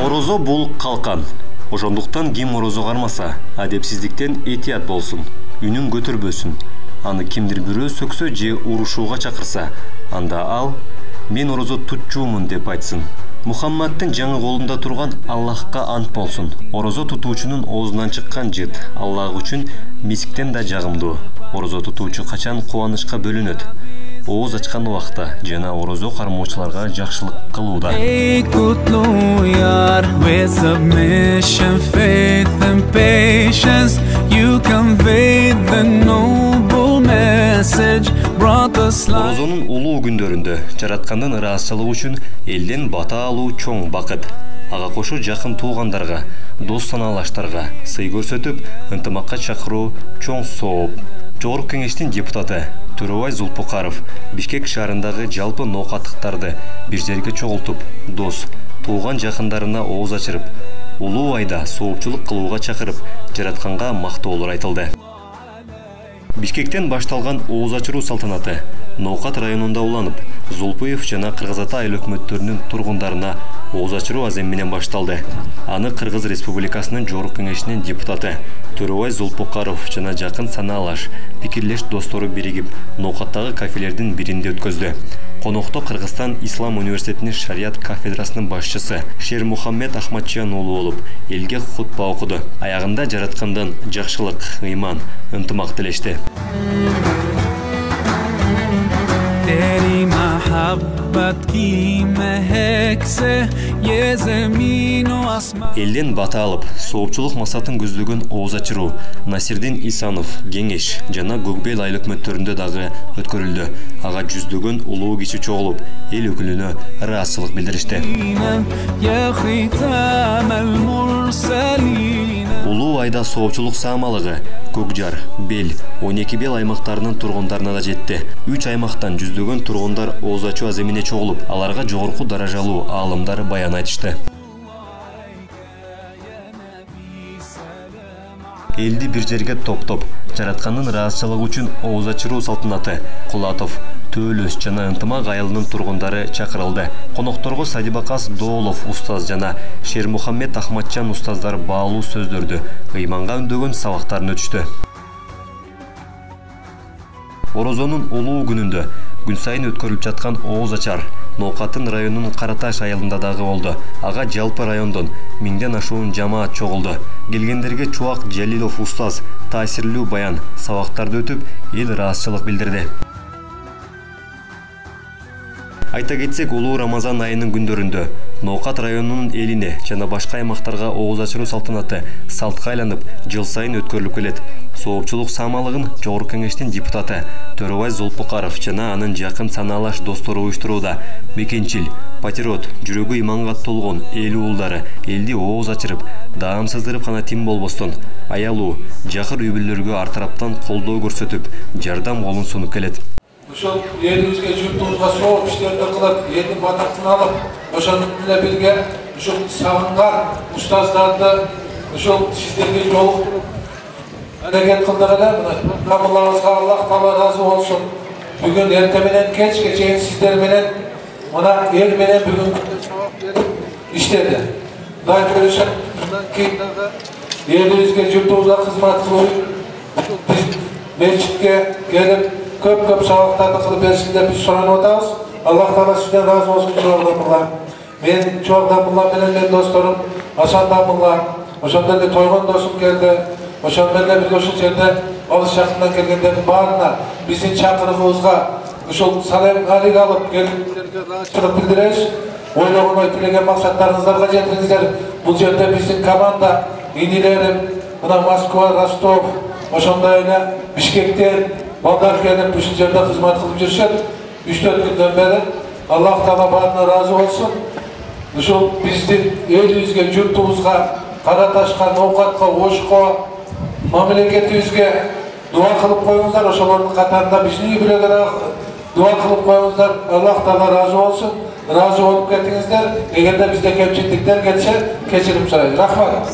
Орозо бул калкан. Ошондуктан ким орозо кармаса, адепсиздиктен этият болсун, үнүн көтөрбөсүн. Аны кимдир бирөө сөксө же урушууга чакырса, анда ал мен орозо тутчуумун деп айтсын. Мухаммадтын жаңы колунда турган Аллахка ант болсун. Орозо тутуучунун оозунан чыккан жыт Аллах үчүн мисиктен да жагымдуу. Орозо тутуучу качан кубанычка бөлөнөт? Ооз ачкан убакта жана орозо кармоочуларга жакшылык кылууда. Орозонун улуу күндөрүндө жараткандын ыраазычылыгы үчүн элден бата алуу чоң бакыт. Ага кошо жакын туугандарга, дос санаалаштарга сый көрсөтүп, ынтымакка чакыруу чоң сооп. Жогорку кеңештин депутаты Төрөбай Зулпукаров Бишкек шаарындагы жалпы ноокаттыктарды бир жерге чогултуп, дос, тууган жакындарына ооз ачырып, улуу айда соопчулук кылууга чакырып, жаратканга мактоолор айтылды. Бишкектен башталган ооз ачыруу салтанаты Ноокат районунда уланып, Зулпуев жана Кыргыз Ата айыл өкмөттөрүнүн тургундарына ооз ачыруу азем менен башталды. Аны Кыргыз Республикасынын жогорку кеңешинин депутаты Төрөбай Зулпукаров жана жакын санаалаш, пикирлеш достору биригип, Ноокаттагы кафелердин биринде өткөздү. Конокто Кыргызстан Ислам университетинин шарият кафедрасынын башчысы Шермухаммед Ахматжан уулу болуп, элге хутба окуду. Аягында жараткандан жакшылык, ыйман, ынтымак тилешти. Элден бата алып, соопчулук максатын көздөгөн ооз ачыруу Насирдин Исанов, Кеңеш жана Көкбел айыл өкмөттөрүндө дагы өткөрүлдү. Ага жүздөгөн улуу киши чогулуп, эл өкүлүнө ыраазычылык билдиришти. Улуу айда соопчулук саамалыгы Көкжар, Бел, 12 Бел аймактарынын тургундарына да жетти. 3 аймактан жүздөгөн тургундар ооз ачуу аземине чогулуп, аларга жогорку даражалуу аалымдар баян айтышты. Элди бир жерге топтоп, жараткандын ыраазычылыгы үчүн ооз ачыруу салтанаты Кулатов, Төөлөс жана Ынтымак айылынын тургундары чакырылды. Конокторго Садибакас Доолов устаз жана Шермухаммед Ахматжан устаздар баалуу сөздөрдү, ыйманга үндөгөн сабактарын өтүштү. Орозонун улуу күнүндө күн сайын өткөрүлүп жаткан ооз ачар Ноокаттын районунун Караташ айылында дагы болду. Ага жалпы райондон 1000ден ашуун жамаат чогулду. Келгендерге Чубак Жалилов устаз таасирлүү баян, сабактарды өтүп, эл ыраазычылык билдирди. Айта кетсек, улуу Рамазан айынын күндөрүндө Ноокат районунун элине жана башка аймактарга ооз ачыруу салтанаты салтка айланып, жыл сайын өткөрүлүп келет. Соопчулук саамалыгын жогорку кеңештин депутаты Төрөбай Зулпукаров жана анын жакын санаалаш достору уюштурууда. Мекенчил, патриот, жүрөгү ыйманга толгон эл уулдары элди ооз ачырып, даам сыздырып гана тим болбостон, аялуу, жакыр үй-бүлөлөргө ар тараптан колдоо көрсөтүп, жардам колун сунуп келет. Ошол элибизге, журтубузга сооп иштерди кылып, элдин батактын алып, ошону менен бирге ушул сагынган устаздарды ушул сиздерге жолуктуруп аракет кылдык эле. Мына Аллах Таала разы болсун. Бүгүн эрте менен кечке чейин сиздер менен мына эл менен бүгүн сабак берип иштеди. Кудай көрүшөт, мындан кийин дагы элибизге, журтубузга кызмат кылып, биз мечитке келип көп сабактарды кылып берсин деп биз суранып атабыз. Аллах Таала сизден разы болсун. Мен Чуагдан менен мен досторум Асандан мулла, ошондо эле тойгон досум келди. Ошол менен бирге ушул жерде алыс жакындан келгендердин баарына биздин чакырыгыбызга ушул салем алик алып келгендерге ыраазычылык билдиребиз. Ойлогон тилеген максаттарыңыздарга жетиңиздер. Бул жерде биздин команда инилерим мына Москва, Ростов, ошондой эле Бишкектен балдар келип ушул жерде кызмат кылып жүрүшөт. 3-4 күндөн бери Аллах Таала баарына разы болсун. Ушул биздин элибизге, журтубузга, Караташка, Ноокатка, Ошко, мамлекетибизге дуа кылып коюңуздар. Ошолордун катарында биздин үй-бүлөгө да дуа кылып коюңуздар. Аллах Таала разы болсун. Разы болуп кетиңиздер. Эгерде бизде кемчиликтер келсе, кечирим сурайбыз. Рахмат.